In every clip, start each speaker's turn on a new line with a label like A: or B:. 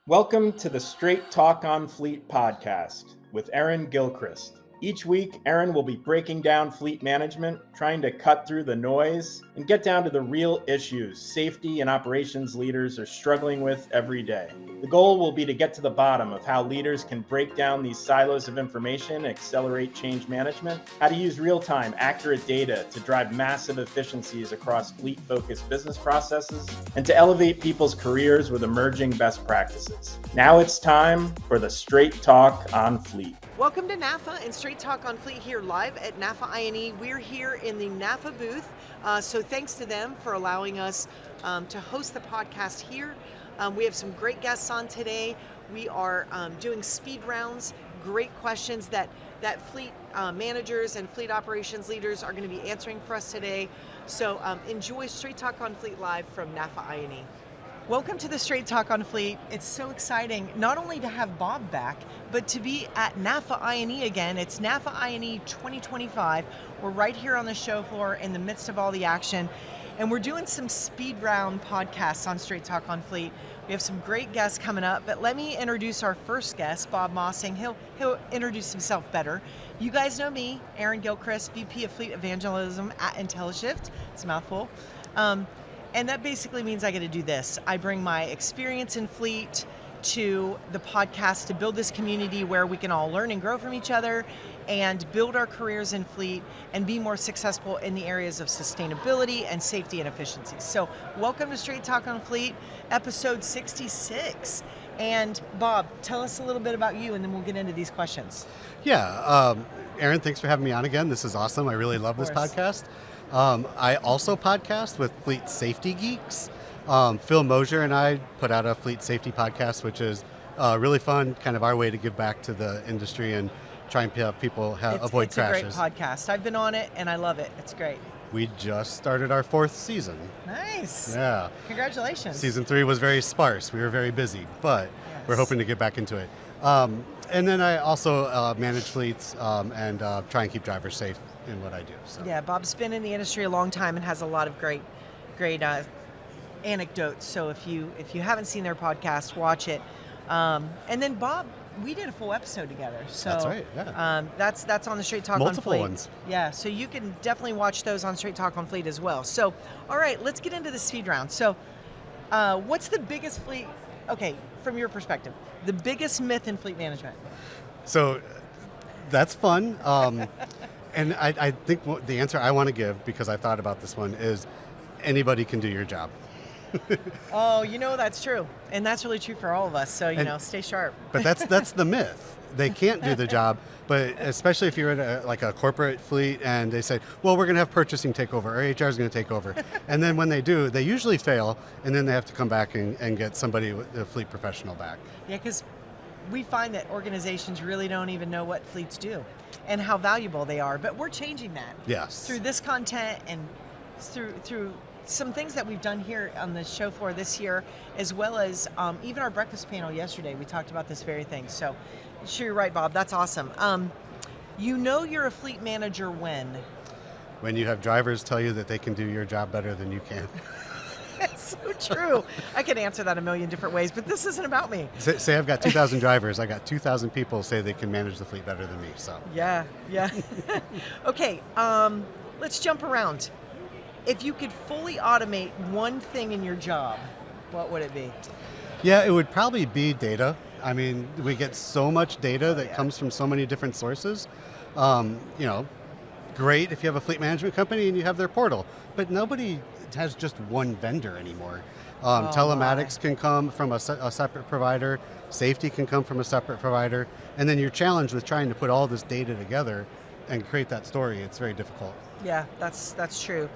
A: Welcome to the Straight Talk on Fleet podcast with Aaron Gilchrist. Each week, Aaron will be breaking down fleet management, trying to cut through the noise and get down to the real issues safety and operations leaders are struggling with every day. The goal will be to get to the bottom of how leaders can break down these silos of information and accelerate change management, how to use real-time, accurate data to drive massive efficiencies across fleet-focused business processes, and to elevate people's careers with emerging best practices. Now it's time for the Straight Talk on Fleet.
B: Welcome to NAFA and Straight Talk on Fleet here live at NAFA I&E. We're here in the NAFA booth, so thanks to them for allowing us to host the podcast here. We have some great guests on today. We are doing speed rounds, great questions that fleet managers and fleet operations leaders are going to be answering for us today. So enjoy Straight Talk on Fleet live from NAFA I&E. Welcome to the Straight Talk on Fleet. It's so exciting not only to have Bob back, but to be at NAFA I&E again. It's NAFA I&E 2025. We're right here on the show floor in the midst of all the action. And we're doing some speed round podcasts on Straight Talk on Fleet. We have some great guests coming up, but let me introduce our first guest, Bob Mossing. He'll introduce himself better. You guys know me, Aaron Gilchrist, VP of Fleet Evangelism at IntelliShift. It's a mouthful. And that basically means I get to do this. I bring my experience in fleet to the podcast to build this community where we can all learn and grow from each other and build our careers in fleet and be more successful in the areas of sustainability and safety and efficiency. So welcome to Straight Talk on Fleet, episode 66. And Bob, tell us a little bit about you and then we'll get into these questions.
C: Yeah, Aaron, thanks for having me on again. This is awesome. I really love this podcast. I also podcast with Fleet Safety Geeks. Phil Mosier and I put out a fleet safety podcast, which is really fun, kind of our way to give back to the industry and try and help people avoid crashes.
B: It's a great podcast. I've been on it and I love it. It's great.
C: We just started our 4th season.
B: Nice.
C: Yeah.
B: Congratulations.
C: Season 3 was very sparse. We were very busy, but we're hoping to get back into it. And then I also manage fleets and try and keep drivers safe in what I do. So.
B: Yeah, Bob's been in the industry a long time and has a lot of great anecdotes. So if you haven't seen their podcast, watch it. And then Bob, we did a full episode together. So
C: that's right. Yeah.
B: That's on the Straight Talk
C: Multiple
B: on Fleet.
C: ones.
B: Yeah. So you can definitely watch those on Straight Talk on Fleet as well. So all right, let's get into the speed round. So what's the biggest fleet? Okay, from your perspective, the biggest myth in fleet management.
C: So that's fun. And I think the answer I want to give, because I thought about this one, is anybody can do your job.
B: Oh, that's true. And that's really true for all of us. So, stay sharp.
C: But that's the myth. They can't do the job, but especially if you're in a corporate fleet and they say, well, we're going to have purchasing take over, or HR is going to take over. And then when they do, they usually fail, and then they have to come back and get somebody, a fleet professional back.
B: Yeah, because we find that organizations really don't even know what fleets do and how valuable they are. But we're changing that.
C: Yes.
B: Through this content and through some things that we've done here on the show floor this year, as well as even our breakfast panel yesterday, we talked about this very thing. So sure, you're right, Bob. That's awesome. You're a fleet manager when?
C: When you have drivers tell you that they can do your job better than you can.
B: That's so true. I could answer that a million different ways, but this isn't about me.
C: Say I've got 2,000 drivers. I got 2,000 people say they can manage the fleet better than me. So
B: yeah. Okay, let's jump around. If you could fully automate one thing in your job, what would it be?
C: Yeah, it would probably be data. I mean, we get so much data that comes from so many different sources. Great if you have a fleet management company and you have their portal, but nobody has just one vendor anymore. Telematics can come from a separate provider, safety can come from a separate provider, and then you're challenged with trying to put all this data together and create that story. It's very difficult.
B: Yeah, that's true.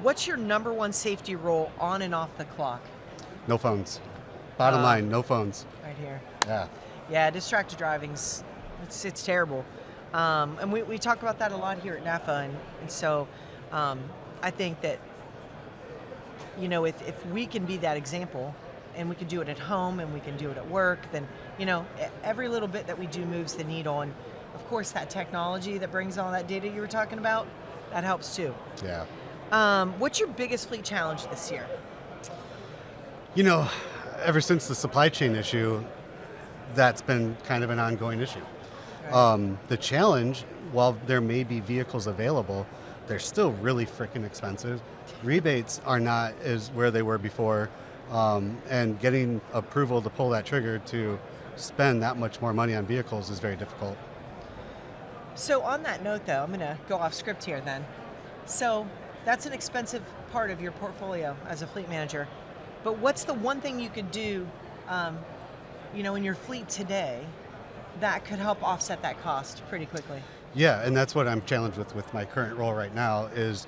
B: What's your number one safety rule on and off the clock?
C: No phones. Bottom line, no phones.
B: Right here.
C: Yeah.
B: Yeah, distracted driving's it's terrible. And we talk about that a lot here at NAFA, and so I think that if we can be that example and we can do it at home and we can do it at work, then every little bit that we do moves the needle. And of course that technology that brings all that data you were talking about, that helps too.
C: Yeah.
B: What's your biggest fleet challenge this year?
C: ever since the supply chain issue, that's been kind of an ongoing issue.
B: Right.
C: The challenge, while there may be vehicles available, they're still really freaking expensive. Rebates are not as where they were before, and getting approval to pull that trigger to spend that much more money on vehicles is very difficult.
B: So on that note, though, I'm going to go off script here then. So that's an expensive part of your portfolio as a fleet manager. But what's the one thing you could do, in your fleet today that could help offset that cost pretty quickly?
C: Yeah, and that's what I'm challenged with my current role right now is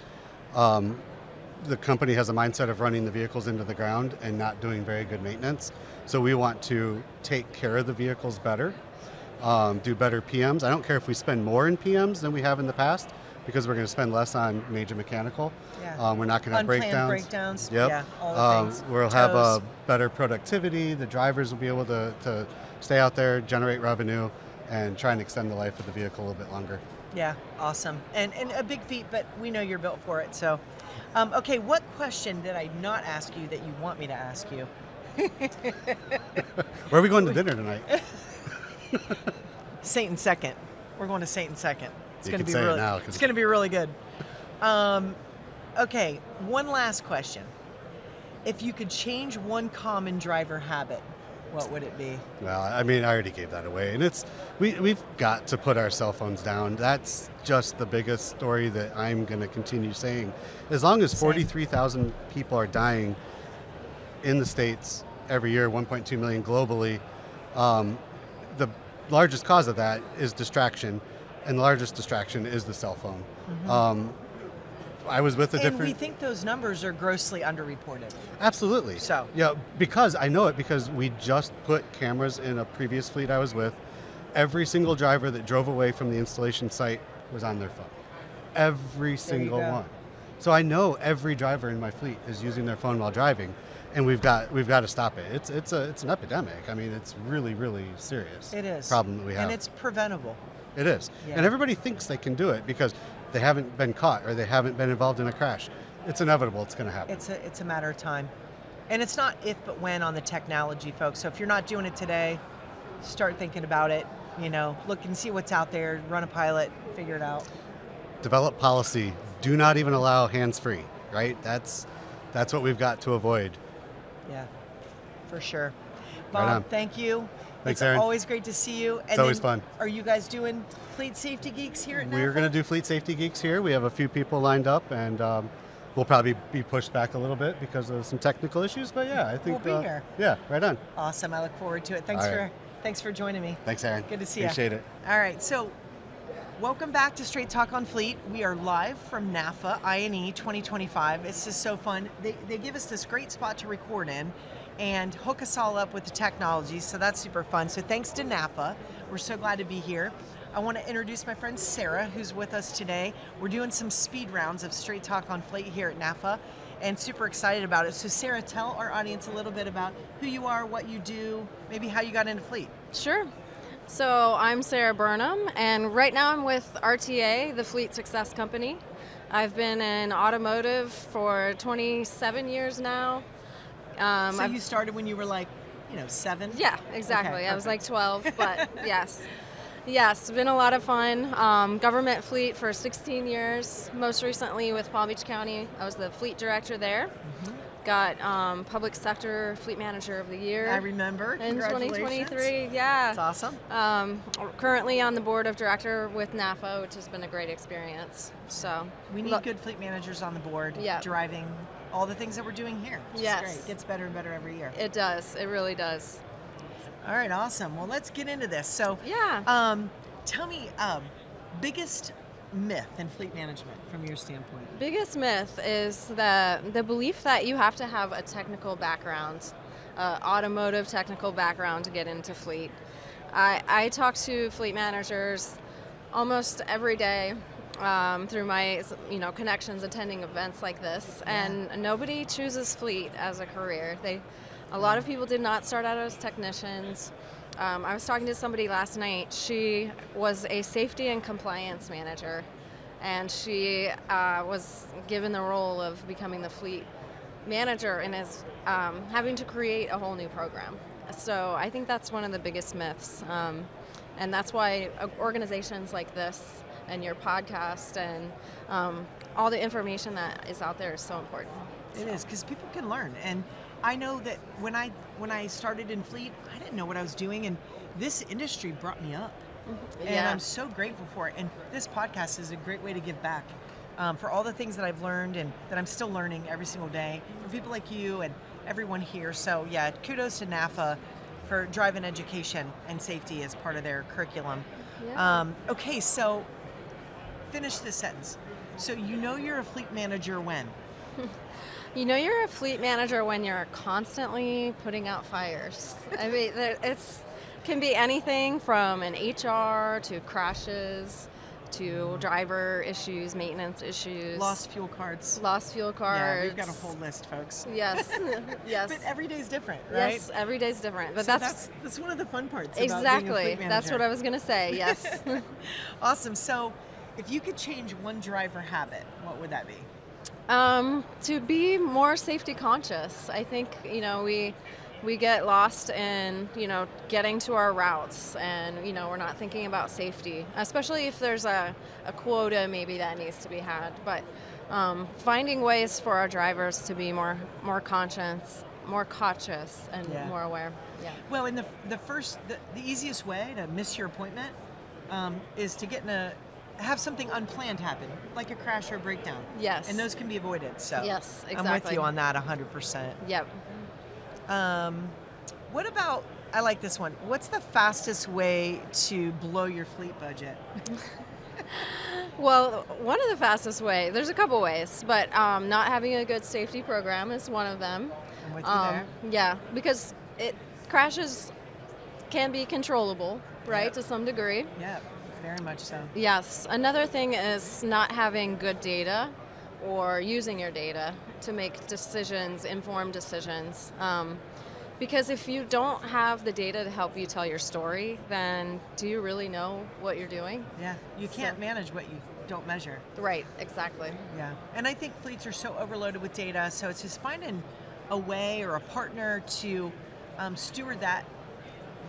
C: the company has a mindset of running the vehicles into the ground and not doing very good maintenance. So we want to take care of the vehicles better, do better PMs. I don't care if we spend more in PMs than we have in the past because we're going to spend less on major mechanical.
B: Yeah.
C: We're not going to have
B: Unplanned
C: breakdowns.
B: breakdowns.
C: Yep.
B: Yeah, all the things.
C: We'll have
B: Tows.
C: a better productivity. The drivers will be able to stay out there, generate revenue, and try and extend the life of the vehicle a little bit longer.
B: Yeah, awesome. And a big feat, but we know you're built for it. So, okay, what question did I not ask you that you want me to ask you?
C: Where are we going to dinner tonight?
B: Saint and Second. We're going to Saint and Second. It's
C: You
B: going to
C: can
B: be
C: say it
B: really.
C: now, 'cause-
B: It's going to be really good. Okay, one last question. If you could change one common driver habit, what would it be?
C: Well, I mean, I already gave that away, and we've got to put our cell phones down. That's just the biggest story that I'm going to continue saying. As long as
B: Same.
C: 43,000 people are dying in the States every year, 1.2 million globally, the largest cause of that is distraction, and the largest distraction is the cell phone. I was with a
B: And
C: different...
B: we think those numbers are grossly underreported.
C: Absolutely.
B: So.
C: Yeah, because I know it because we just put cameras in a previous fleet I was with. Every single driver that drove away from the installation site was on their phone. Every single
B: go.
C: one. So I know every driver in my fleet is using their phone while driving, and we've got to stop it. It's an epidemic. I mean, it's really, really serious.
B: It is.
C: Problem that we have.
B: And it's preventable.
C: It is.
B: Yeah.
C: And everybody thinks they can do it because they haven't been caught or they haven't been involved in a crash. It's inevitable. It's going to happen.
B: It's a matter of time. And it's not if but when on the technology, folks. So if you're not doing it today, start thinking about it. Look and see what's out there, run a pilot, figure it out.
C: Develop policy. Do not even allow hands-free, right? That's what we've got to avoid.
B: Yeah, for sure.
C: Right
B: Bob,
C: on.
B: thank you.
C: Thanks,
B: it's
C: Aaron.
B: always great to see you. And
C: It's always
B: then,
C: fun.
B: Are you guys doing Fleet Safety Geeks here at NAFA?
C: We're going to do Fleet Safety Geeks here. We have a few people lined up, and we'll probably be pushed back a little bit because of some technical issues. But yeah, I think
B: We'll be here.
C: Yeah, right on.
B: Awesome. I look forward to it. Thanks
C: All right.
B: Thanks for joining me.
C: Thanks, Aaron.
B: Good to see you.
C: Appreciate it.
B: All right, so welcome back to Straight Talk on Fleet. We are live from NAFA I&E 2025. It's just so fun. They give us this great spot to record in and hook us all up with the technology, so that's super fun. So thanks to NAFA. We're so glad to be here. I want to introduce my friend Sarah, who's with us today. We're doing some speed rounds of Straight Talk on Fleet here at NAFA, and super excited about it. So Sarah, tell our audience a little bit about who you are, what you do, maybe how you got into fleet.
D: Sure. So I'm Sarah Burnham, and right now I'm with RTA, the Fleet Success Company. I've been in automotive for 27 years now.
B: So you started when you were 7?
D: Yeah, exactly.
B: Okay,
D: I was like
B: perfect.
D: 12, but yes. Yes, been a lot of fun. Government fleet for 16 years. Most recently with Palm Beach County, I was the fleet director there.
B: Mm-hmm.
D: Got Public Sector Fleet Manager of the Year.
B: I remember.
D: In
B: Congratulations.
D: 2023, yeah.
B: That's awesome.
D: Currently on the board of director with NAFA, which has been a great experience. So
B: We need good fleet managers on the board,
D: Yeah.
B: driving all the things that we're doing here. Which
D: Yes.
B: is great. It gets better and better every year.
D: It does. It really does.
B: All right, awesome. Well, let's get into this. So,
D: Yeah.
B: tell me, biggest myth in fleet management from your standpoint?
D: Biggest myth is the belief that you have to have a technical background, automotive technical background to get into fleet. I talk to fleet managers almost every day through my connections attending events like this, and nobody chooses fleet as a career. A lot of people did not start out as technicians. I was talking to somebody last night. She was a safety and compliance manager, and she was given the role of becoming the fleet manager and is having to create a whole new program. So I think that's one of the biggest myths. And that's why organizations like this and your podcast and all the information that is out there is so important.
B: It is, because people can learn. And I know that when I started in Fleet, I didn't know what I was doing, and this industry brought me up. And I'm so grateful for it. And this podcast is a great way to give back for all the things that I've learned and that I'm still learning every single day from people like you and everyone here. So yeah, kudos to NAFA for driving education and safety as part of their curriculum.
D: Yeah.
B: Okay, so finish this sentence. So you know you're a fleet manager when?
D: You know you're a fleet manager when you're constantly putting out fires. I mean, it's can be anything from an HR to crashes to driver issues, maintenance issues.
B: Lost fuel cards. Yeah, we've got a whole list, folks.
D: Yes, yes.
B: But every day's different, right?
D: Yes, every day's different. But
B: So
D: that's
B: one of the fun parts
D: exactly.
B: about being a fleet manager.
D: That's what I was going to say, yes.
B: Awesome. So if you could change one driver habit, what would that be?
D: To be more safety conscious. I think, we get lost in, getting to our routes and, we're not thinking about safety, especially if there's a quota maybe that needs to be had. But finding ways for our drivers to be more conscious, and more aware. Yeah.
B: Well, in the easiest way to miss your appointment is to have something unplanned happen, like a crash or a breakdown.
D: Yes.
B: And those can be avoided. So
D: yes, exactly.
B: I'm with you on that 100%.
D: Yep.
B: What about, I like this one. What's the fastest way to blow your fleet budget?
D: Well, one of the fastest ways, there's a couple ways, but not having a good safety program is one of them.
B: I'm with you there.
D: Yeah, because crashes can be controllable, right,
B: Yep.
D: to some degree.
B: Yeah, very much so.
D: Yes. Another thing is not having good data or using your data to make informed decisions. Because if you don't have the data to help you tell your story, then do you really know what you're doing?
B: Yeah, you can't manage what you don't measure.
D: Right, exactly.
B: Yeah, and I think fleets are so overloaded with data, so it's just finding a way or a partner to steward that,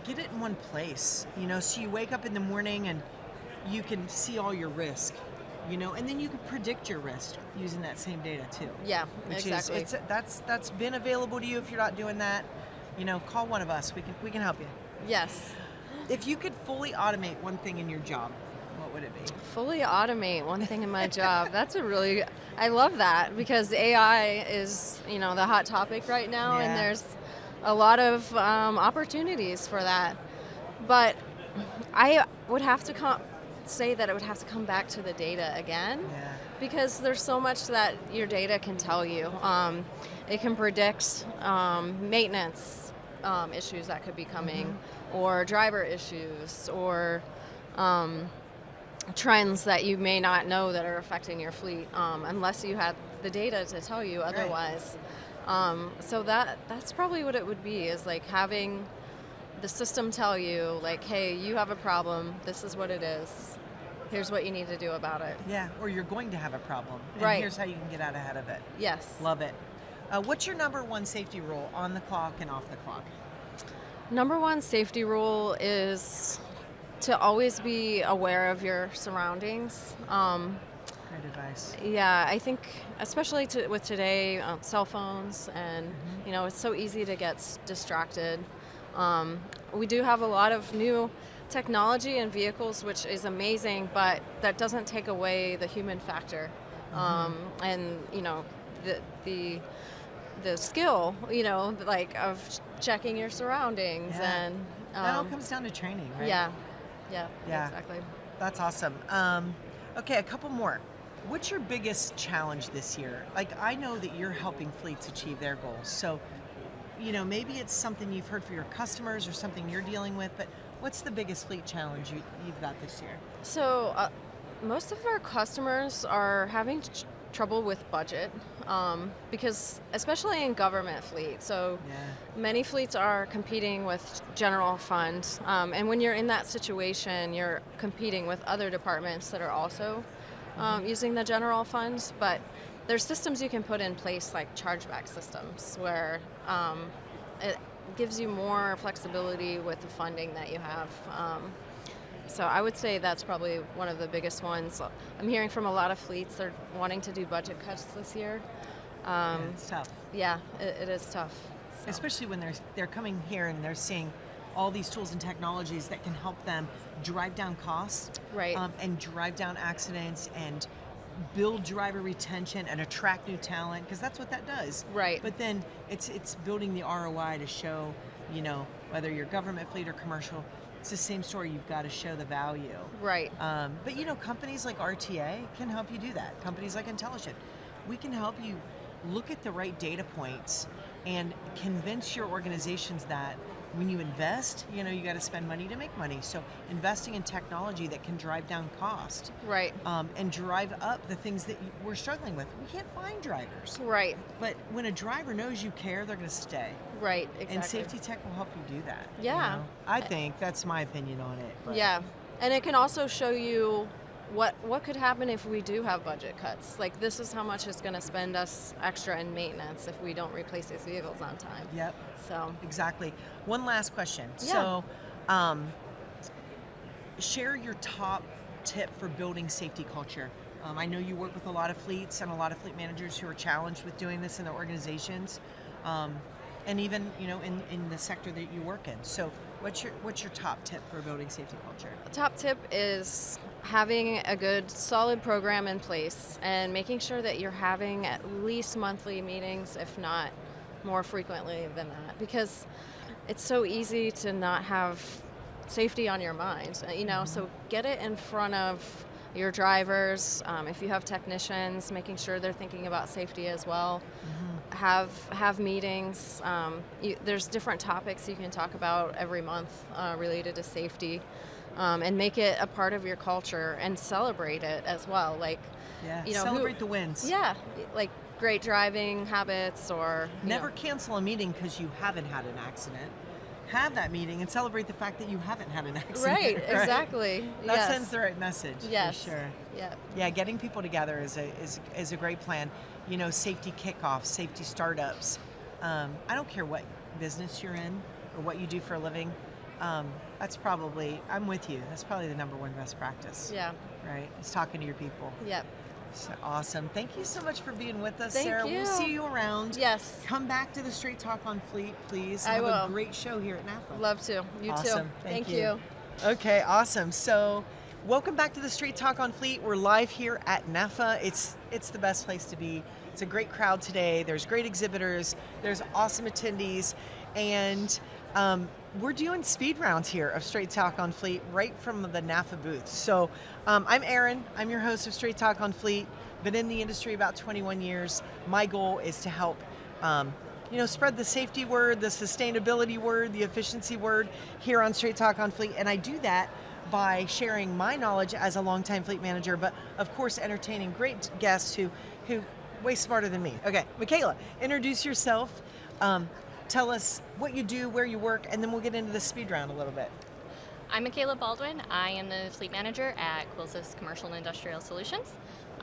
B: get it in one place, so you wake up in the morning and you can see all your risk, and then you can predict your risk using that same data too.
D: Yeah,
B: Which
D: exactly.
B: is, that's been available to you. If you're not doing that, call one of us. We can help you.
D: Yes.
B: If you could fully automate one thing in your job, what would it be?
D: Fully automate one thing in my job. I love that because AI is, the hot topic right now,
B: Yeah.
D: and there's a lot of opportunities for that. But I would have to say that it would have to come back to the data again.
B: Yeah.
D: Because there's so much that your data can tell you. It can predict maintenance issues that could be coming, or driver issues, or trends that you may not know that are affecting your fleet, unless you had the data to tell you otherwise. So that's probably what it would be, is like having the system tell you, like, hey, you have a problem, this is what it is. Here's what you need to do about it.
B: Yeah, or you're going to have a problem. And
D: Right.
B: here's how you can get out ahead of it.
D: Yes.
B: Love it. What's your number one safety rule on the clock and off the clock?
D: Number one safety rule is to always be aware of your surroundings.
B: Great advice.
D: Yeah, I think especially with today, cell phones, and it's so easy to get distracted. We do have a lot of new technology and vehicles, which is amazing, but that doesn't take away the human factor. And the skill, like of checking your surroundings.
B: Yeah.
D: And
B: That all comes down to training, right?
D: yeah,
B: Yeah.
D: exactly.
B: That's awesome. Okay, a couple more. What's your biggest challenge this year? Like, I know that you're helping fleets achieve their goals. So, maybe it's something you've heard from your customers or something you're dealing with, but what's the biggest fleet challenge you've got this year?
D: So most of our customers are having trouble with budget, because especially in government fleet. So many fleets are competing with general fund, and when you're in that situation, you're competing with other departments that are also using the general funds. But there's systems you can put in place like chargeback systems where it gives you more flexibility with the funding that you have. So I would say that's probably one of the biggest ones. I'm hearing from a lot of fleets they're wanting to do budget cuts this year.
B: It's tough.
D: Yeah, it is tough. So.
B: Especially when they're coming here and they're seeing all these tools and technologies that can help them drive down costs,
D: Right.
B: And drive down accidents and build driver retention and attract new talent, because that's what that does.
D: Right.
B: But then it's building the ROI to show, whether you're government fleet or commercial, it's the same story. You've got to show the value.
D: Right.
B: But companies like RTA can help you do that. Companies like Intelligent, we can help you look at the right data points and convince your organizations that when you invest, you got to spend money to make money. So investing in technology that can drive down cost.
D: Right.
B: And drive up the things that we're struggling with. We can't find drivers.
D: Right.
B: But when a driver knows you care, they're going to stay.
D: Right, exactly.
B: And safety tech will help you do that.
D: Yeah.
B: I think that's my opinion on it. But.
D: Yeah. And it can also show you what could happen if we do have budget cuts. Like, this is how much it's going to spend us extra in maintenance if we don't replace these vehicles on time.
B: Yep.
D: So.
B: Exactly. One last question.
D: Yeah.
B: So, share your top tip for building safety culture. I know you work with a lot of fleets and a lot of fleet managers who are challenged with doing this in their organizations, and even in the sector that you work in. So, what's your top tip for building safety culture?
D: The top tip is having a good, solid program in place and making sure that you're having at least monthly meetings, if not more frequently than that, because it's so easy to not have safety on your mind, so get it in front of your drivers. If you have technicians, making sure they're thinking about safety as well. Have meetings. There's different topics you can talk about every month related to safety, and make it a part of your culture and celebrate it as well. Like,
B: celebrate the wins.
D: Yeah, like great driving habits, or
B: never cancel a meeting because you haven't had an accident. Have that meeting and celebrate the fact that you haven't had an accident.
D: Right, exactly.
B: That sends the right message.
D: Yes.
B: For sure.
D: Yeah.
B: Yeah, getting people together is a great plan. Safety kickoffs, safety startups. I don't care what business you're in or what you do for a living. I'm with you. That's probably the number one best practice.
D: Yeah.
B: Right? It's talking to your people.
D: Yep.
B: So awesome. Thank you so much for being with us,
D: Thank
B: Sarah.
D: you.
B: We'll see you around.
D: Yes.
B: Come back to the Straight Talk on Fleet, please.
D: I
B: Have
D: will.
B: a great show here at NAFA.
D: Love to. You
B: Awesome.
D: too.
B: Thank
D: you.
B: you. Okay, awesome. So, welcome back to the Straight Talk on Fleet. We're live here at NAFA. It's the best place to be. It's a great crowd today. There's great exhibitors. There's awesome attendees, and we're doing speed rounds here of Straight Talk on Fleet right from the NAFA booth. So, I'm Erin. I'm your host of Straight Talk on Fleet. Been in the industry about 21 years. My goal is to help spread the safety word, the sustainability word, the efficiency word here on Straight Talk on Fleet. And I do that by sharing my knowledge as a longtime fleet manager, but of course entertaining great guests who way smarter than me. Okay, Michaela, introduce yourself. Tell us what you do, where you work, and then we'll get into the speed round a little bit.
E: I'm Michaela Baldwin. I am the fleet manager at CoolSys Commercial and Industrial Solutions.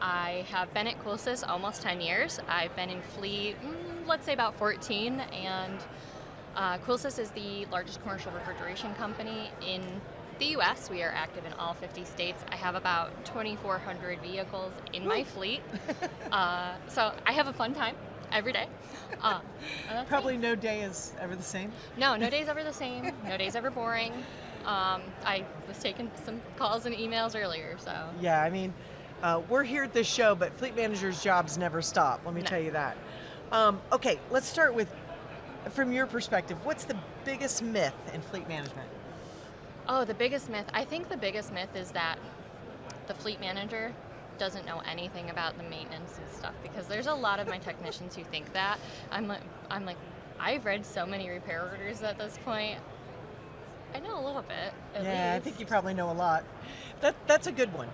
E: I have been at CoolSys almost 10 years. I've been in fleet, let's say about 14, and CoolSys is the largest commercial refrigeration company in the U.S. We are active in all 50 states. I have about 2,400 vehicles in my fleet, so I have a fun time every day.
B: Probably no day is ever the same.
E: No day's ever the same. No day's ever boring. I was taking some calls and emails earlier, so.
B: Yeah, I mean, we're here at this show, but fleet managers' jobs never stop. Let me tell you that. Okay, let's start with, from your perspective, what's the biggest myth in fleet management?
E: Oh, the biggest myth. I think the biggest myth is that the fleet manager doesn't know anything about the maintenance and stuff, because there's a lot of my technicians who think that. I'm like, I've read so many repair orders at this point. I know a little bit, at least.
B: I think you probably know a lot. That's a good one.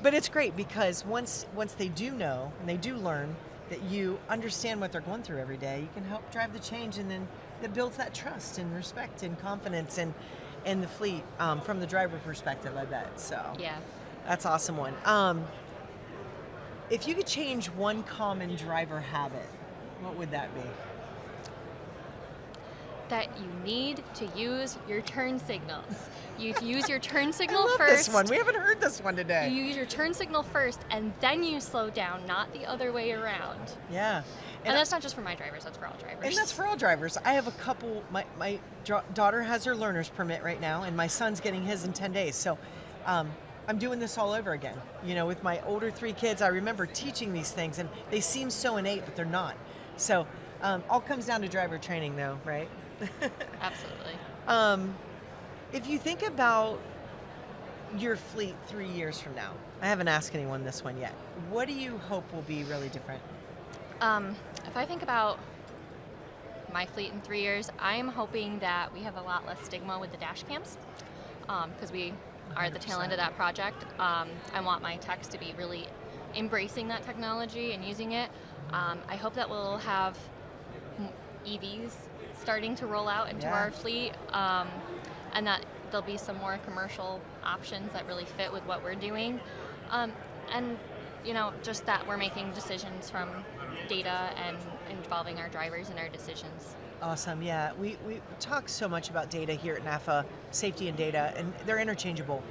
B: But it's great because once they do know and they do learn that you understand what they're going through every day, you can help drive the change, and then that builds that trust and respect and confidence in the fleet from the driver perspective, I bet. So
E: yeah,
B: that's an awesome one. If you could change one common driver habit, what would that be?
E: That you need to use your turn signals. You use your turn
B: I
E: signal
B: love
E: first.
B: this one. We haven't heard this one today.
E: You use your turn signal first, and then you slow down, not the other way around.
B: Yeah.
E: And that's not just for my drivers, that's for all drivers.
B: And that's for all drivers. I have a couple, my daughter has her learner's permit right now, and my son's getting his in 10 days. So I'm doing this all over again. You know, with my older 3 kids, I remember teaching these things, and they seem so innate, but they're not. So all comes down to driver training, though, right?
E: Absolutely.
B: If you think about your fleet 3 years from now, I haven't asked anyone this one yet, what do you hope will be really different?
E: If I think about my fleet in 3 years, I am hoping that we have a lot less stigma with the dash cams, because we are at the tail end of that project. I want my techs to be really embracing that technology and using it. I hope that we'll have EVs starting to roll out into our fleet, and that there'll be some more commercial options that really fit with what we're doing. And you know, just that we're making decisions from data and involving our drivers in our decisions.
B: Awesome, yeah. We talk so much about data here at NAFA, safety and data, and they're interchangeable,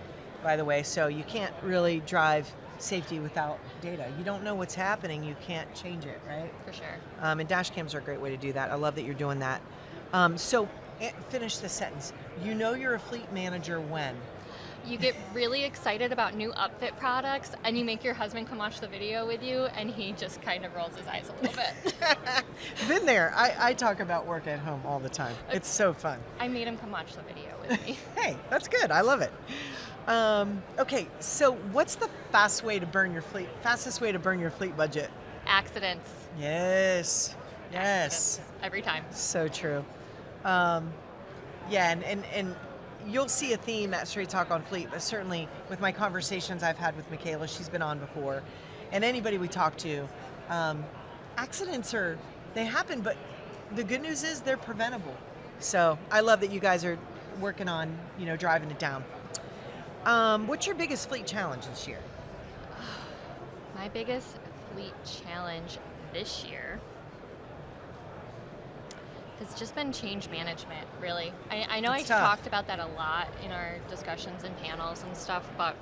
B: by the way, so you can't really drive safety without data. You don't know what's happening, you can't change it, right?
E: For sure.
B: And dash cams are a great way to do that. I love that you're doing that. Finish the sentence. You know you're a fleet manager when?
E: You get really excited about new upfit products, and you make your husband come watch the video with you, and he just kind of rolls his eyes a little bit.
B: Been there. I talk about work at home all the time. It's so fun.
E: I made him come watch the video with me.
B: Hey, that's good. I love it. Okay, so what's the fastest way to burn your fleet budget?
E: Accidents.
B: Yes. Yes.
E: Accidents. Every time.
B: So true. And you'll see a theme at Straight Talk on Fleet, but certainly with my conversations I've had with Michaela, she's been on before, and anybody we talk to, accidents they happen, but the good news is they're preventable. So I love that you guys are working on, driving it down. What's your biggest fleet challenge this year?
E: My biggest fleet challenge this year has just been change management, really. I know
B: It's
E: I
B: tough.
E: talked about that a lot in our discussions and panels and stuff, but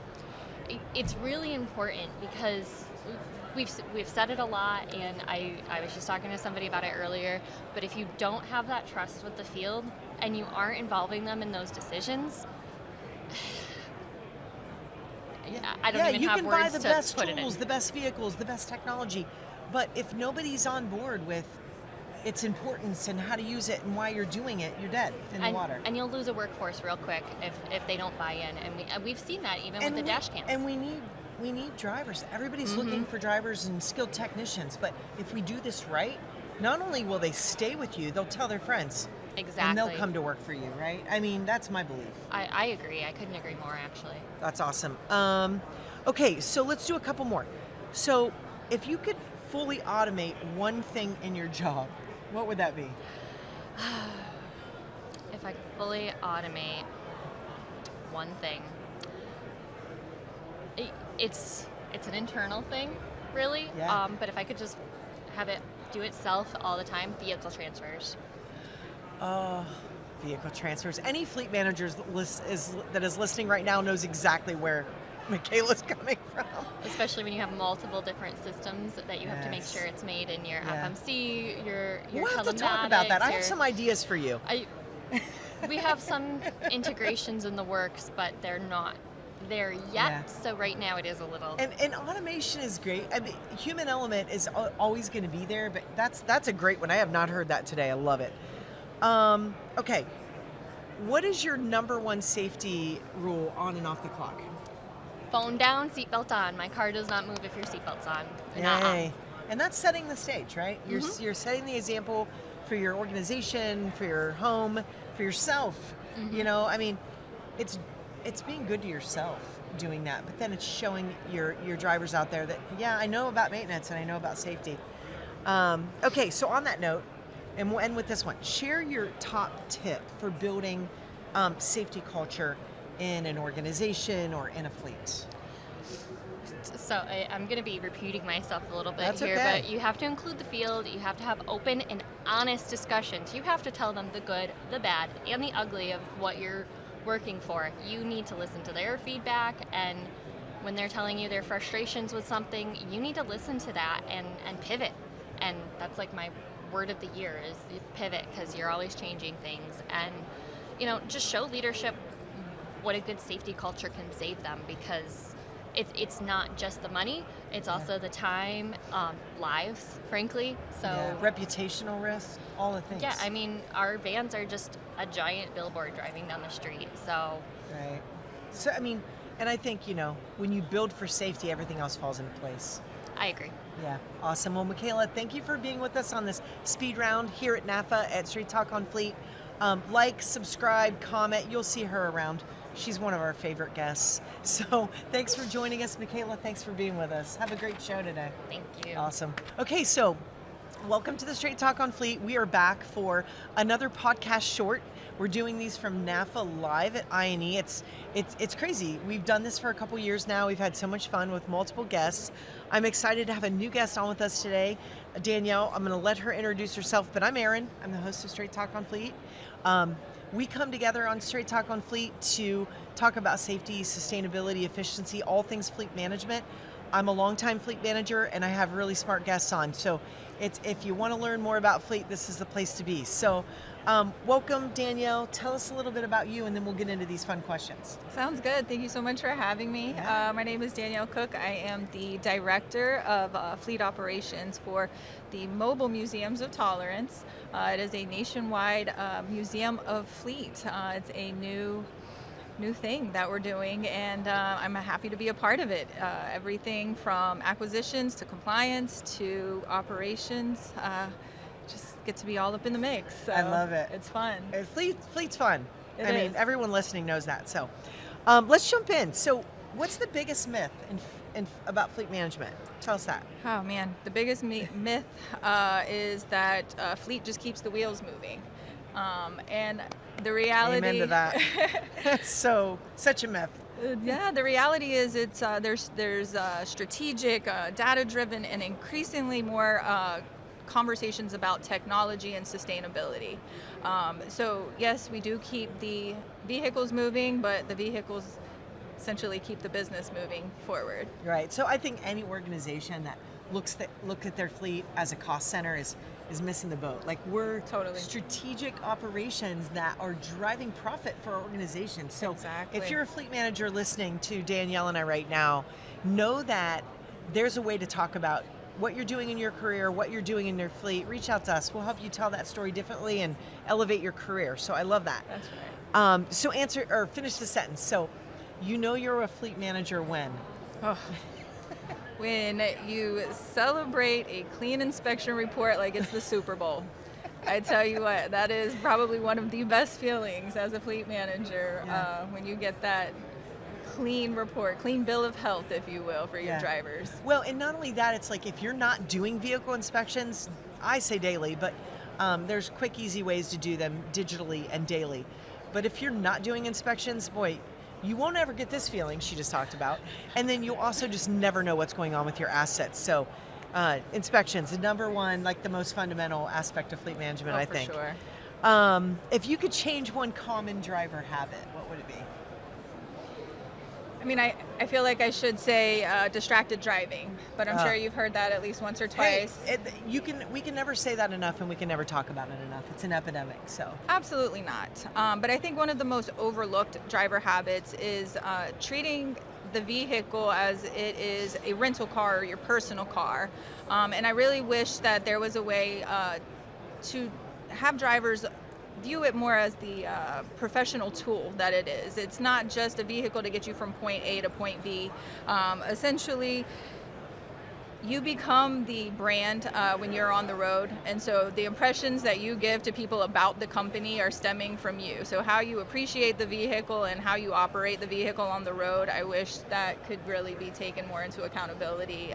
E: it's really important because we've said it a lot, and I was just talking to somebody about it earlier, but if you don't have that trust with the field and you aren't involving them in those decisions, I don't even
B: you
E: have
B: can
E: words
B: buy the
E: to
B: best
E: put it
B: tools,
E: in.
B: the best vehicles, the best technology, but if nobody's on board with its importance and how to use it and why you're doing it, you're dead in the water.
E: And you'll lose a workforce real quick if they don't buy in. And we've seen that even with the dash cams.
B: And we need drivers. Everybody's looking for drivers and skilled technicians. But if we do this right, not only will they stay with you, they'll tell their friends.
E: Exactly.
B: And they'll come to work for you, right? I mean, that's my belief.
E: I agree. I couldn't agree more, actually.
B: That's awesome. Okay, so let's do a couple more. So if you could fully automate one thing in your job, what would that be?
E: If I could fully automate one thing, it's an internal thing, really.
B: Yeah.
E: But if I could just have it do itself all the time, vehicle transfers.
B: Vehicle transfers. Any fleet managers that is listening right now knows exactly where Michaela's coming from.
E: Especially when you have multiple different systems that you have to make
B: Yes.
E: sure it's made in your
B: Yeah.
E: FMC, your
B: We'll have to talk about that. I have
E: your-
B: some ideas for you.
E: We have some integrations in the works, but they're not there yet.
B: Yeah.
E: So right now it is a little.
B: And automation is great. I mean, human element is always going to be there, but that's a great one. I have not heard that today. I love it. Okay. What is your number one safety rule on and off the clock?
E: Phone down, seatbelt on. My car does not move if your seatbelt's on. Not on.
B: Yay. And that's setting the stage, right? You're setting the example for your organization, for your home, for yourself. I mean, it's being good to yourself doing that, but then it's showing your drivers out there that, yeah, I know about maintenance and I know about safety. Okay, so on that note, and we'll end with this one. Share your top tip for building safety culture in an organization or in a fleet.
E: I'm going to be repeating myself a little bit
B: That's
E: here,
B: okay.
E: but you have to include the field. You have to have open and honest discussions. You have to tell them the good, the bad, and the ugly of what you're working for. You need to listen to their feedback, and when they're telling you their frustrations with something, you need to listen to that and pivot. And that's like my word of the year is pivot, because you're always changing things. And, just show leadership what a good safety culture can save them, because it's not just the money, it's also the time, lives, frankly. So
B: reputational risk, all the things.
E: yeah, I mean, our vans are just a giant billboard driving down the street. So
B: Right. So, I mean, and I think, when you build for safety, everything else falls into place.
E: I agree.
B: Yeah, awesome. Well, Michaela, thank you for being with us on this speed round here at NAFA at Straight Talk on Fleet. Like, subscribe, comment. You'll see her around. She's one of our favorite guests. So thanks for joining us, Michaela. Thanks for being with us. Have a great show today.
E: Thank you.
B: Awesome. Okay, so welcome to the Straight Talk on Fleet. We are back for another podcast short. We're doing these from NAFA live at I&E. It's crazy. We've done this for a couple years now. We've had so much fun with multiple guests. I'm excited to have a new guest on with us today, Danielle. I'm going to let her introduce herself, but I'm Erin. I'm the host of Straight Talk on Fleet. We come together on Straight Talk on Fleet to talk about safety, sustainability, efficiency, all things fleet management. I'm a longtime fleet manager, and I have really smart guests on. So if you want to learn more about fleet, this is the place to be. So welcome, Danielle. Tell us a little bit about you, and then we'll get into these fun questions.
F: Sounds good. Thank you so much for having me.
B: Yeah.
F: My name is Danielle Cook. I am the Director of Fleet Operations for the Mobile Museums of Tolerance. It is a nationwide museum of fleet. It's a new thing that we're doing, and I'm happy to be a part of it. Everything from acquisitions to compliance to operations. Just get to be all up in the mix. So
B: I love it.
F: It's fun.
B: Fleet's fun.
F: It
B: I mean,
F: is.
B: everyone listening knows that. So let's jump in. So what's the biggest myth about fleet management? Tell us that.
F: Oh man, the biggest myth is that fleet just keeps the wheels moving, and the reality.
B: Amen to that. So such a myth.
F: Yeah, the reality is there's strategic, data-driven, and increasingly more conversations about technology and sustainability. So yes, we do keep the vehicles moving, but the vehicles essentially keep the business moving forward.
B: Right. So I think any organization that look at their fleet as a cost center is missing the boat. Like, we're
F: Totally.
B: strategic operations that are driving profit for our organization. So
F: Exactly.
B: if you're a fleet manager listening to Danielle and I right now, know that there's a way to talk about what you're doing in your career, what you're doing in your fleet. Reach out to us. We'll help you tell that story differently and elevate your career. So I love that.
F: That's right.
B: So finish the sentence. So you're a fleet manager when?
F: Oh. When you celebrate a clean inspection report like it's the Super Bowl. I tell you what, that is probably one of the best feelings as a fleet manager,
B: Yeah.
F: when you get that clean report, clean bill of health, if you will, for your
B: Yeah.
F: drivers.
B: Well, and not only that, it's like if you're not doing vehicle inspections, I say daily, but there's quick, easy ways to do them digitally and daily. But if you're not doing inspections, boy, you won't ever get this feeling she just talked about. And then you'll also just never know what's going on with your assets. So inspections, the number one, like the most fundamental aspect of fleet management, I
F: for
B: think.
F: Sure.
B: If you could change one common driver habit, what would it be?
F: I mean, I feel like I should say distracted driving, but I'm sure you've heard that at least once or twice.
B: Hey, we can never say that enough, and we can never talk about it enough. It's an epidemic, so.
F: Absolutely not. But I think one of the most overlooked driver habits is treating the vehicle as it is a rental car or your personal car. And I really wish that there was a way to have drivers view it more as the professional tool that it is. It's not just a vehicle to get you from point A to point B. Essentially, you become the brand when you're on the road, and so the impressions that you give to people about the company are stemming from you. So how you appreciate the vehicle and how you operate the vehicle on the road, I wish that could really be taken more into accountability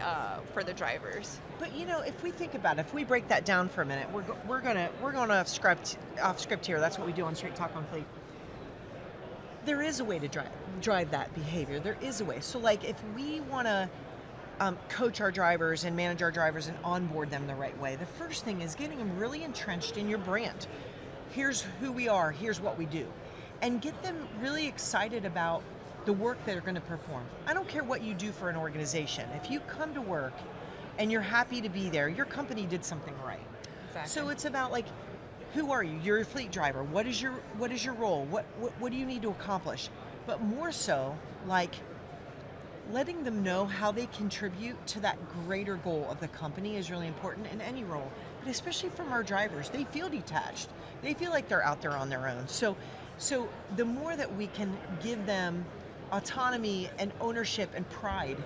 F: for the drivers.
B: But if we think about it, if we break that down for a minute, we're going off script here. That's what we do on Straight Talk on Fleet. there is a way to drive that behavior. There is a way. So like if we want to coach our drivers and manage our drivers and onboard them the right way, the first thing is getting them really entrenched in your brand. Here's who we are, here's what we do. And get them really excited about the work they're going to perform. I don't care what you do for an organization. If you come to work and you're happy to be there, your company did something right.
F: Exactly.
B: So it's about like, who are you? You're a fleet driver. What is your role? What do you need to accomplish? But more so, like letting them know how they contribute to that greater goal of the company is really important in any role. But especially from our drivers, they feel detached. They feel like they're out there on their own. So the more that we can give them autonomy and ownership and pride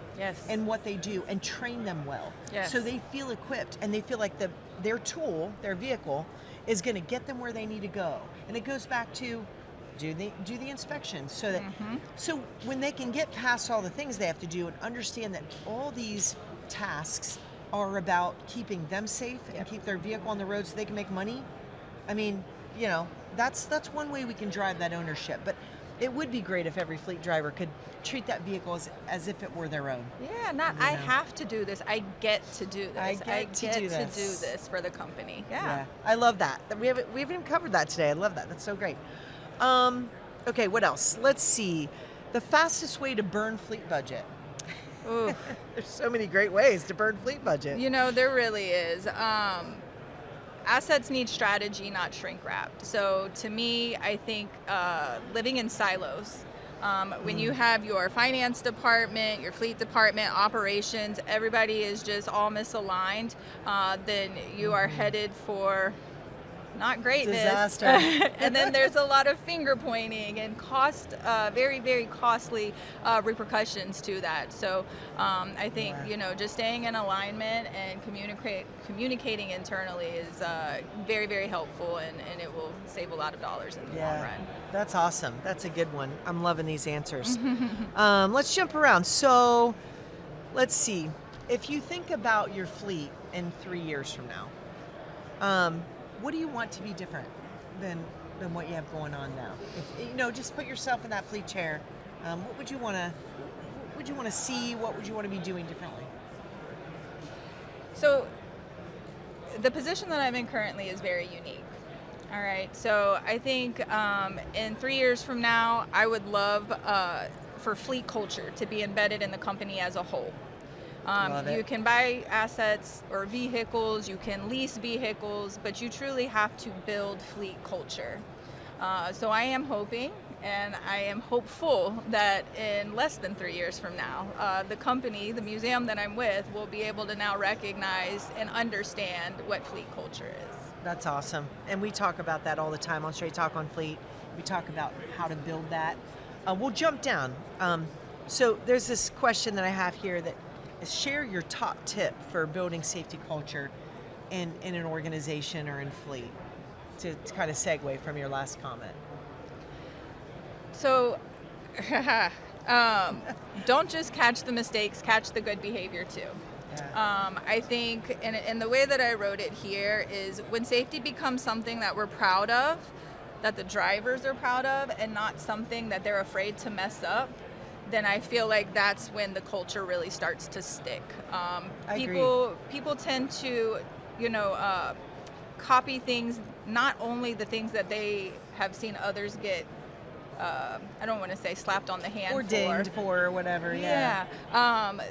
B: in what they do and train them well, so they feel equipped and they feel like their tool, their vehicle, is going to get them where they need to go. And it goes back to do the inspections so that so when they can get past all the things they have to do and understand that all these tasks are about keeping them safe and keep their vehicle on the road so they can make money. I mean, you know, that's one way we can drive that ownership. But it would be great if every fleet driver could treat that vehicle as if it were their own.
F: Yeah, not I have to do this. I get to do this.
B: I get to do
F: this for the company. Yeah.
B: I love that. We haven't even covered that today. I love that. That's so great. Okay, what else? Let's see. The fastest way to burn fleet budget.
F: Ooh.
B: There's so many great ways to burn fleet budget.
F: You know, there really is. Assets need strategy, not shrink wrapped. So to me, I think living in silos. When you have your finance department, your fleet department, operations, everybody is just all misaligned, then you are headed for not greatness.
B: Disaster.
F: And then there's a lot of finger pointing and very, very costly repercussions to that. So I think, you know, just staying in alignment and communicating internally is very, very helpful, and it will save a lot of dollars in the long run.
B: That's awesome. That's a good one. I'm loving these answers. Let's jump around. So let's see. If you think about your fleet in 3 years from now, what do you want to be different than what you have going on now? If, you know, just put yourself in that fleet chair. What would you want to see? What would you want to be doing differently?
F: So the position that I'm in currently is very unique. All right. So I think in 3 years from now, I would love for fleet culture to be embedded in the company as a whole. You can buy assets or vehicles, you can lease vehicles, but you truly have to build fleet culture. So I am hoping and I am hopeful that in less than 3 years from now, the company, the museum that I'm with, will be able to now recognize and understand what fleet culture is.
B: That's awesome. And we talk about that all the time on Straight Talk on Fleet. We talk about how to build that. We'll jump down. So there's this question that I have here that is, share your top tip for building safety culture in an organization or in fleet, to kind of segue from your last comment.
F: So don't just catch the mistakes, catch the good behavior too. I think, and the way that I wrote it here is, when safety becomes something that we're proud of, that the drivers are proud of, and not something that they're afraid to mess up, then I feel like that's when the culture really starts to stick. People tend to, copy things, not only the things that they have seen others get, I don't want to say slapped on the hand
B: or dinged for or whatever.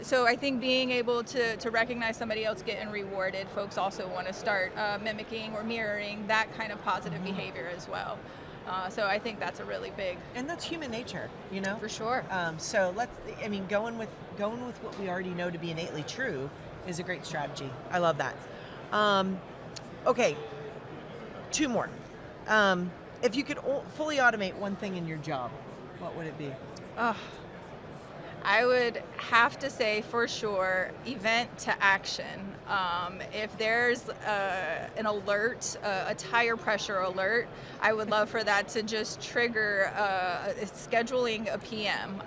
F: So I think being able to recognize somebody else getting rewarded, folks also want to start mimicking or mirroring that kind of positive behavior as well. So I think that's a really big,
B: and that's human nature,
F: for sure.
B: So going with what we already know to be innately true is a great strategy. I love that. Okay, two more. If you could fully automate one thing in your job, what would it be?
F: I would have to say for sure, event to action. If there's an alert, a tire pressure alert, I would love for that to just trigger scheduling a PM.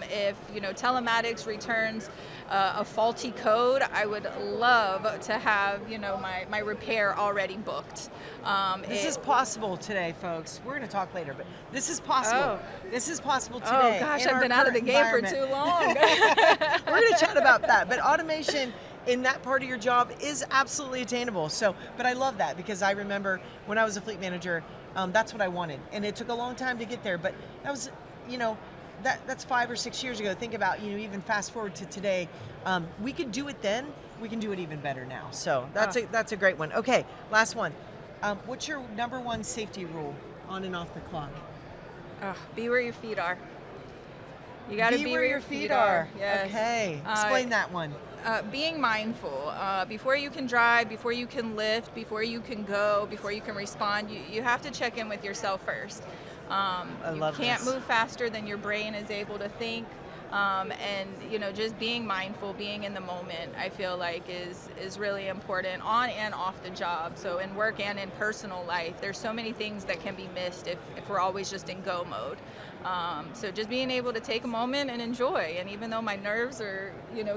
F: If telematics returns a faulty code, I would love to have my repair already booked.
B: This is possible today, folks. We're going to talk later, but this is possible. This is possible today.
F: Oh gosh, I've been out of the game for too long.
B: We're going to chat about that, but automation in that part of your job is absolutely attainable. But I love that because I remember when I was a fleet manager, that's what I wanted, and it took a long time to get there. But that was, that's 5 or 6 years ago. Think about, even fast forward to today. We could do it then. We can do it even better now. So that's a great one. Okay, last one. What's your number one safety rule on and off the clock?
F: Be where your feet are. You got to be where your feet are. Yes.
B: Okay. Explain that one.
F: Being mindful. Before you can drive, before you can lift, before you can go, before you can respond, you have to check in with yourself first. You can't move faster than your brain is able to think. And just being mindful, being in the moment, I feel like is really important on and off the job. So in work and in personal life, there's so many things that can be missed if we're always just in go mode. So just being able to take a moment and enjoy. And even though my nerves are,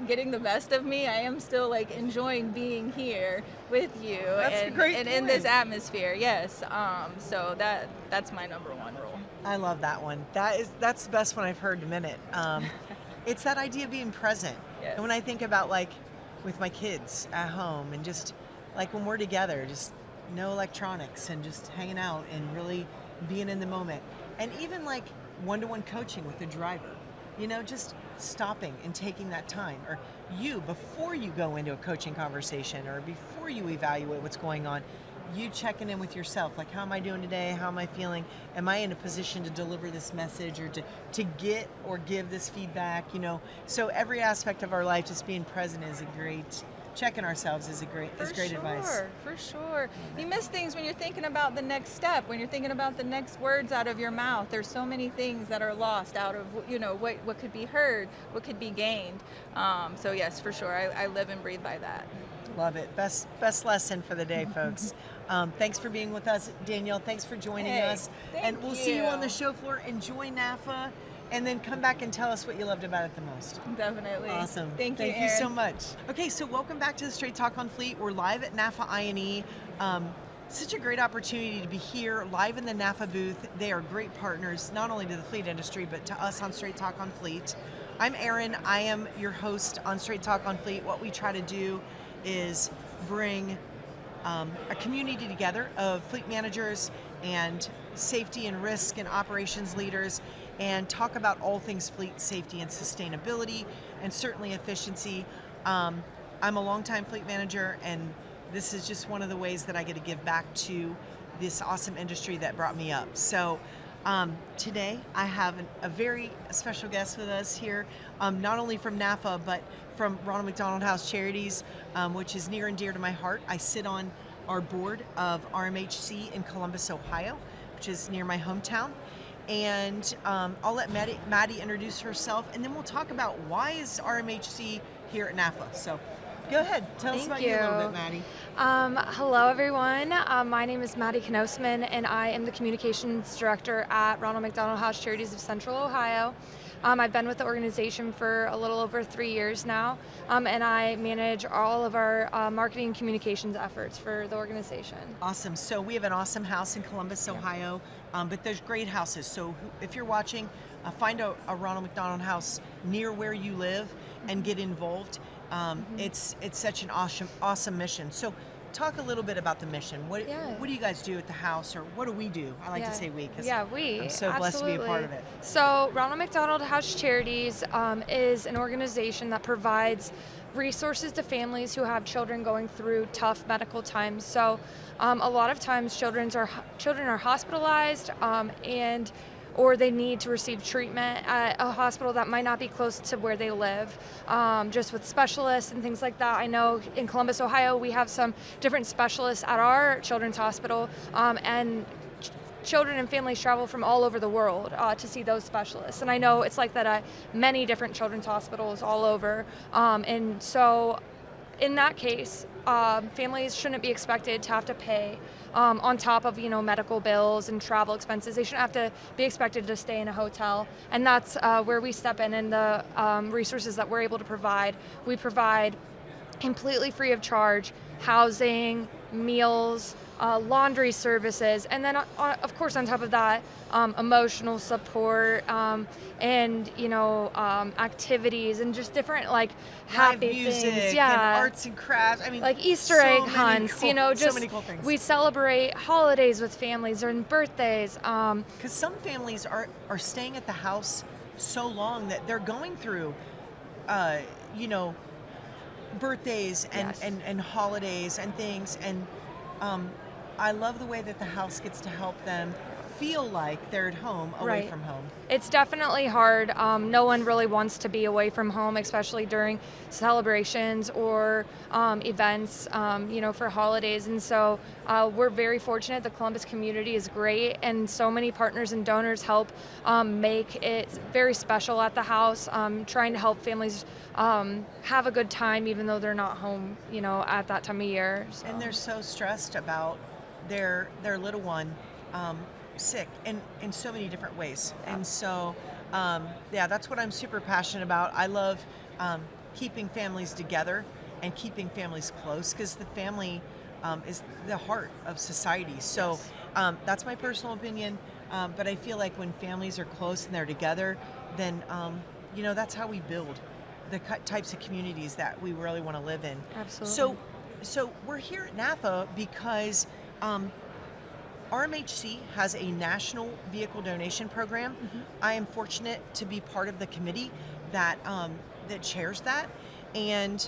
F: getting the best of me, I am still enjoying being here with you and in this atmosphere. Yes. So that's my number one rule.
B: I love that one. That's the best one I've heard in a minute. It's that idea of being present.
F: Yes.
B: And when I think about with my kids at home and just when we're together, just no electronics and just hanging out and really being in the moment. And even one-to-one coaching with the driver, just stopping and taking that time. Or before you go into a coaching conversation or before you evaluate what's going on, you checking in with yourself, how am I doing today? How am I feeling? Am I in a position to deliver this message or to get or give this feedback? So every aspect of our life, just being present is checking ourselves is great advice.
F: For sure. You miss things when you're thinking about the next step, when you're thinking about the next words out of your mouth. There's so many things that are lost out of, what could be heard, what could be gained. So yes, for sure. I live and breathe by that.
B: Love it. Best lesson for the day, folks. Thanks for being with us, Danielle. Thanks for joining us. And we'll see you on the show floor. Enjoy NAFA, and then come back and tell us what you loved about it the most.
F: Definitely.
B: Awesome.
F: Thank you,
B: Thank you
F: Erin.
B: so much. Okay, so welcome back to the Straight Talk on Fleet. We're live at NAFA I&E. Such a great opportunity to be here live in the NAFA booth. They are great partners, not only to the fleet industry, but to us on Straight Talk on Fleet. I'm Erin. I am your host on Straight Talk on Fleet. What we try to do is bring a community together of fleet managers and safety and risk and operations leaders and talk about all things fleet safety and sustainability and certainly efficiency. I'm a longtime fleet manager, and this is just one of the ways that I get to give back to this awesome industry that brought me up. So today I have a very special guest with us here, not only from NAFA, but from Ronald McDonald House Charities, which is near and dear to my heart. I sit on our board of RMHC in Columbus, Ohio, which is near my hometown. And I'll let Maddie introduce herself, and then we'll talk about why is RMHC here at NAFA. So go ahead, tell us about you a little bit, Maddie.
G: Hello, everyone. My name is Maddie Knosman, and I am the Communications Director at Ronald McDonald House Charities of Central Ohio. I've been with the organization for a little over 3 years now, and I manage all of our marketing and communications efforts for the organization.
B: Awesome. So we have an awesome house in Columbus, Ohio, but there's great houses. So if you're watching, find a Ronald McDonald House near where you live and get involved. It's such an awesome mission. So talk a little bit about the mission. What do you guys do at the house, or what do we do? I like to say we, because I'm so blessed to be a part of it.
G: So Ronald McDonald House Charities is an organization that provides resources to families who have children going through tough medical times. So a lot of times children are hospitalized or they need to receive treatment at a hospital that might not be close to where they live, just with specialists and things like that. I know in Columbus, Ohio, we have some different specialists at our children's hospital, and children and families travel from all over the world to see those specialists. And I know it's like that at many different children's hospitals all over. And so in that case, families shouldn't be expected to have to pay on top of, medical bills and travel expenses. They shouldn't have to be expected to stay in a hotel. And that's where we step in, and the resources that we're able to provide. We provide completely free of charge housing, meals, laundry services, and then of course on top of that, emotional support, and activities and just different like happy
B: Live music
G: things,
B: and arts and crafts. I mean,
G: like Easter egg hunts,
B: so
G: just
B: many cool things.
G: we celebrate holidays with families and birthdays.
B: Because some families are staying at the house so long that they're going through, birthdays and,
G: Yes.
B: and holidays and things. And I love the way that the house gets to help them feel like they're at home, away
G: Right.
B: from home.
G: It's definitely hard. No one really wants to be away from home, especially during celebrations or events, for holidays. And so we're very fortunate. The Columbus community is great, and so many partners and donors help make it very special at the house, trying to help families have a good time, even though they're not home, at that time of year. So.
B: And they're so stressed about their little one sick in so many different ways.
G: Yeah.
B: And so, that's what I'm super passionate about. I love keeping families together and keeping families close, because the family is the heart of society. So that's my personal opinion. But I feel like when families are close and they're together, then, that's how we build the types of communities that we really want to live in.
G: Absolutely.
B: So we're here at NAFA because RMHC has a national vehicle donation program.
G: Mm-hmm.
B: I am fortunate to be part of the committee that chairs that. And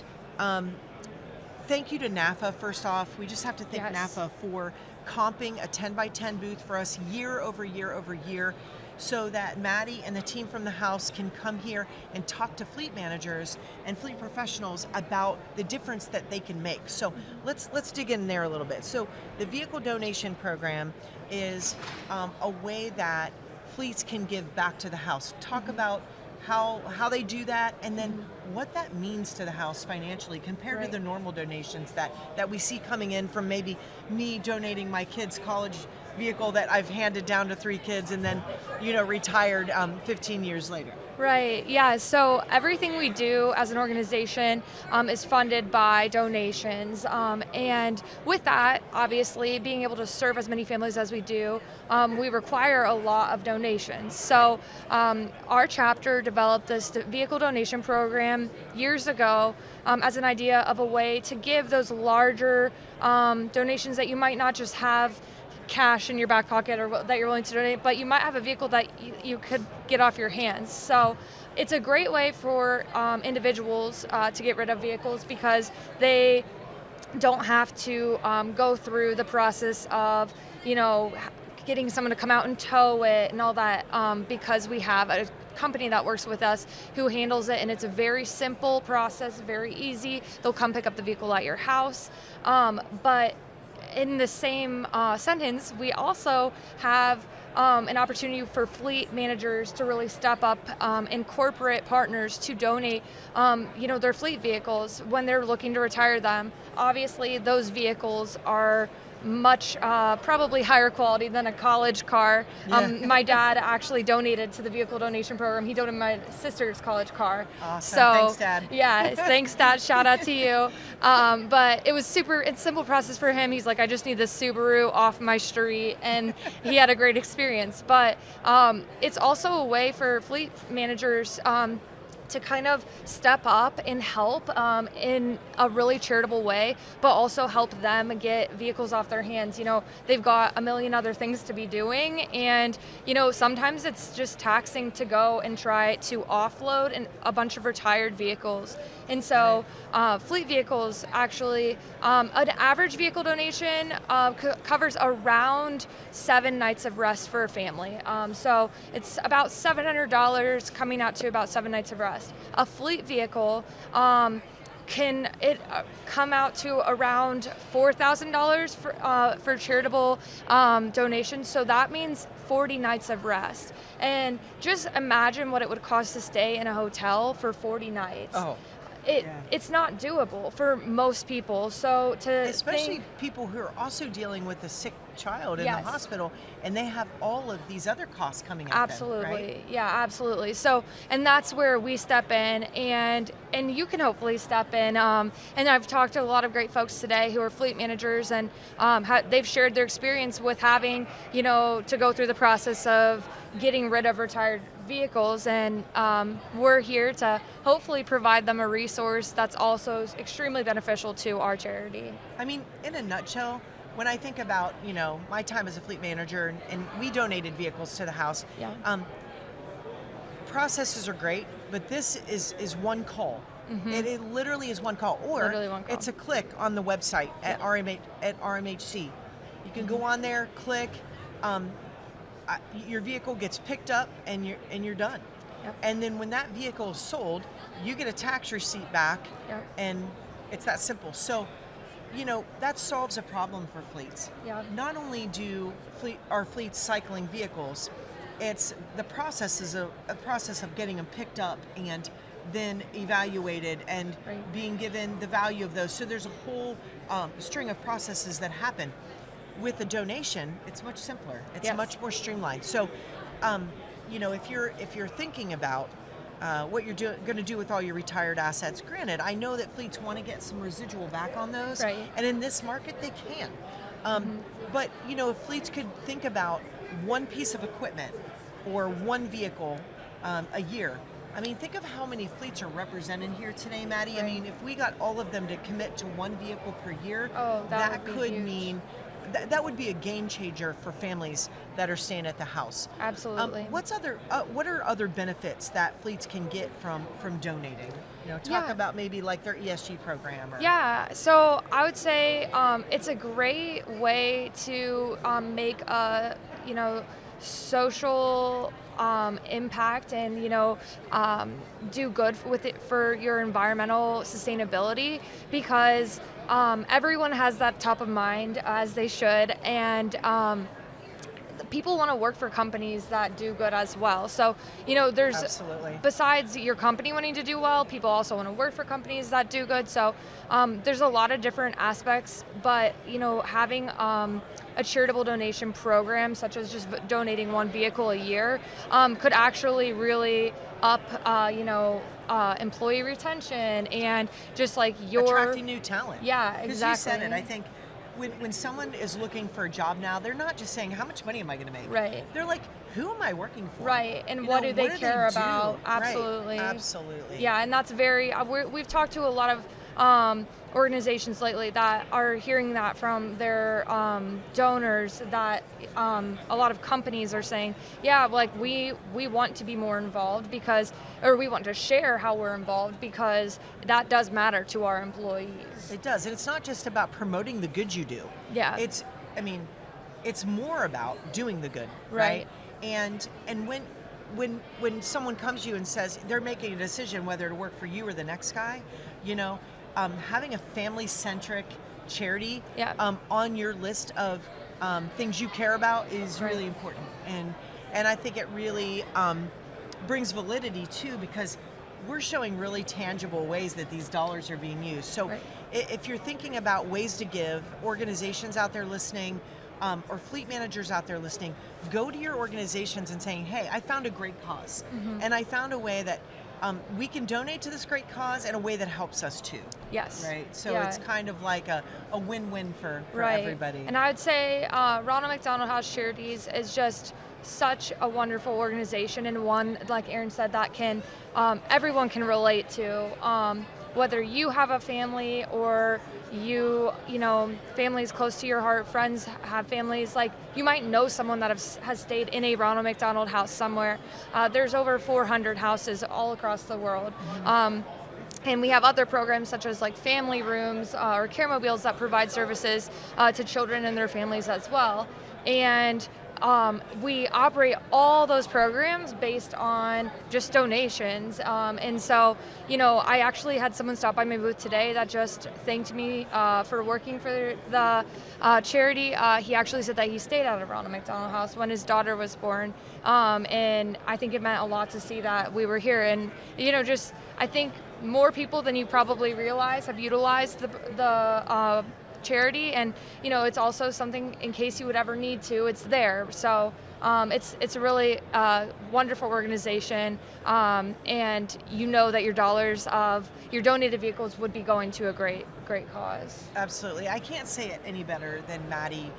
B: thank you to NAFA, first off. We just have to thank
G: Yes.
B: NAFA for comping a 10x10 booth for us year over year over year, so that Maddie and the team from the house can come here and talk to fleet managers and fleet professionals about the difference that they can make. So let's dig in there a little bit. So the vehicle donation program is a way that fleets can give back to the house. Talk about how they do that, and then what that means to the house financially compared
G: Right.
B: to the normal donations that we see coming in from maybe me donating my kid's college vehicle that I've handed down to 3 kids and then retired 15 years later.
G: Right, yeah, so everything we do as an organization is funded by donations, and with that, obviously, being able to serve as many families as we do, we require a lot of donations. So our chapter developed this vehicle donation program years ago as an idea of a way to give those larger donations that you might not just have cash in your back pocket or that you're willing to donate, but you might have a vehicle that you could get off your hands. So it's a great way for individuals to get rid of vehicles, because they don't have to go through the process of, getting someone to come out and tow it and all that, because we have a company that works with us who handles it, and it's a very simple process, very easy. They'll come pick up the vehicle at your house, but in the same sentence, we also have an opportunity for fleet managers to really step up, and corporate partners to donate, their fleet vehicles when they're looking to retire them. Obviously, those vehicles are much probably higher quality than a college car. My dad actually donated to the vehicle donation program. He donated my sister's college car.
B: Awesome.
G: So
B: Thanks, Dad.
G: yeah, thanks, Dad. Shout out to you. But it was it's a simple process for him. He's like, I just need this Subaru off my street, and he had a great experience. But it's also a way for fleet managers to kind of step up and help in a really charitable way, but also help them get vehicles off their hands. They've got a million other things to be doing, and sometimes it's just taxing to go and try to offload a bunch of retired vehicles. And so fleet vehicles actually, an average vehicle donation covers around 7 nights of rest for a family. So it's about $700 coming out to about 7 nights of rest. A fleet vehicle can it come out to around $4,000 for charitable donations. So that means 40 nights of rest. And just imagine what it would cost to stay in a hotel for 40 nights.
B: Oh.
G: It's not doable for most people. So
B: especially people who are also dealing with a sick child in the hospital, and they have all of these other costs coming at
G: absolutely
B: them, right?
G: Yeah, absolutely. So, and that's where we step in, and you can hopefully step in. And I've talked to a lot of great folks today who are fleet managers, and they've shared their experience with having, to go through the process of getting rid of retired vehicles, and we're here to hopefully provide them a resource that's also extremely beneficial to our charity.
B: I mean, in a nutshell, when I think about, my time as a fleet manager, and we donated vehicles to the house, processes are great, but this is one call. Mm-hmm. It literally is one call, or it's a click on the website at RMHC. You can go on there, click, your vehicle gets picked up, and you're done. Yep. And then when that vehicle is sold, you get a tax receipt back, and it's that simple. So, that solves a problem for fleets. Yeah. Not only do our fleets cycling vehicles, it's the process is a process of getting them picked up and then evaluated and being given the value of those. So there's a whole string of processes that happen. With a donation, it's much simpler. It's much more streamlined. So, if you're thinking about what you're going to do with all your retired assets, granted, I know that fleets want to get some residual back on those, and in this market, they can. But if fleets could think about one piece of equipment or one vehicle a year. I mean, think of how many fleets are represented here today, Maddie. I mean, if we got all of them to commit to one vehicle per year, that could mean that would be a game changer for families that are staying at the house.
G: Absolutely.
B: What are other benefits that fleets can get from donating? Talk about maybe like their ESG program.
G: Yeah. So I would say it's a great way to make a social impact and do good with it for your environmental sustainability, because everyone has that top of mind, as they should, and people want to work for companies that do good as well. So, there's besides your company wanting to do well, people also want to work for companies that do good. So there's a lot of different aspects, but having a charitable donation program, such as just donating one vehicle a year, could actually really up employee retention and just like
B: attracting new talent.
G: Yeah, exactly.
B: Because you said it, I think when someone is looking for a job now, they're not just saying, how much money am I going to make?
G: Right.
B: They're like, who am I working for?
G: Right, and what do they care about? Absolutely.
B: Right. Absolutely.
G: Yeah, and that's very, we've talked to a lot of organizations lately that are hearing that from their donors, that a lot of companies are saying, we want to be more involved or we want to share how we're involved, because that does matter to our employees.
B: It does, and it's not just about promoting the good you do.
G: Yeah.
B: It's more about doing the good, right? And when someone comes to you and says they're making a decision whether to work for you or the next guy, having a family-centric charity on your list of things you care about is really important, and I think it really brings validity too, because we're showing really tangible ways that these dollars are being used. So if you're thinking about ways to give, organizations out there listening, or fleet managers out there listening, go to your organizations and saying, hey, I found a great cause, and I found a way that we can donate to this great cause in a way that helps us too.
G: Yes.
B: Right. So it's kind of like a win-win for everybody.
G: And I would say Ronald McDonald House Charities is just such a wonderful organization, and one, like Aaron said, that can everyone can relate to. Whether you have a family or families close to your heart, friends have families, like you might know someone that has stayed in a Ronald McDonald house somewhere. There's over 400 houses all across the world. And we have other programs such as like family rooms or care mobiles that provide services to children and their families as well. And we operate all those programs based on just donations. And so, I actually had someone stop by my booth today that just thanked me for working for the charity. He actually said that he stayed at a Ronald McDonald house when his daughter was born. And I think it meant a lot to see that we were here. And, I think more people than you probably realize have utilized the charity, and it's also something in case you would ever need to, it's there. So it's a really wonderful organization, and that your dollars of your donated vehicles would be going to a great cause.
B: Absolutely. I can't say it any better than Maddie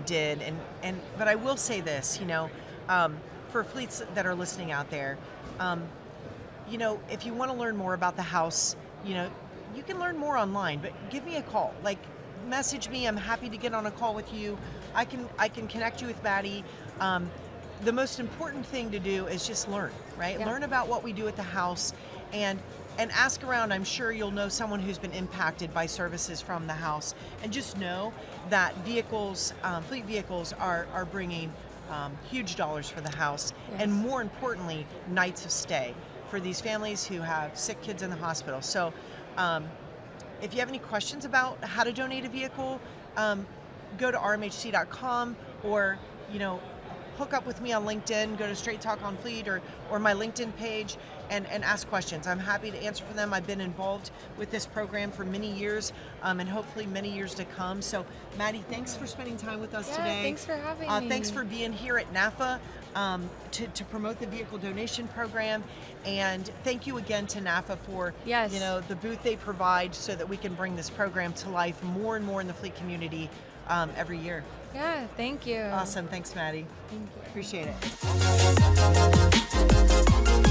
B: did, but I will say this, for fleets that are listening out there, if you want to learn more about the house, you can learn more online, but give me a call. Message me. I'm happy to get on a call with you. I can connect you with Maddie. The most important thing to do is just learn, right?
G: Yeah.
B: Learn about what we do at the house, and ask around. I'm sure you'll know someone who's been impacted by services from the house, and just know that fleet vehicles are bringing huge dollars for the house,
G: Yes.
B: and more importantly, nights of stay for these families who have sick kids in the hospital. So if you have any questions about how to donate a vehicle, go to rmhc.com, or hook up with me on LinkedIn. Go to Straight Talk on Fleet or my LinkedIn page and ask questions. I'm happy to answer for them. I've been involved with this program for many years, and hopefully many years to come. So Maddie, thanks for spending time with us today.
G: Thanks for having me.
B: Thanks for being here at NAFA to promote the vehicle donation program, and thank you again to NAFA for
G: Yes.
B: the booth they provide so that we can bring this program to life more and more in the fleet community every year.
G: Yeah, thank you.
B: Awesome. Thanks, Maddie.
G: Thank you.
B: Appreciate it.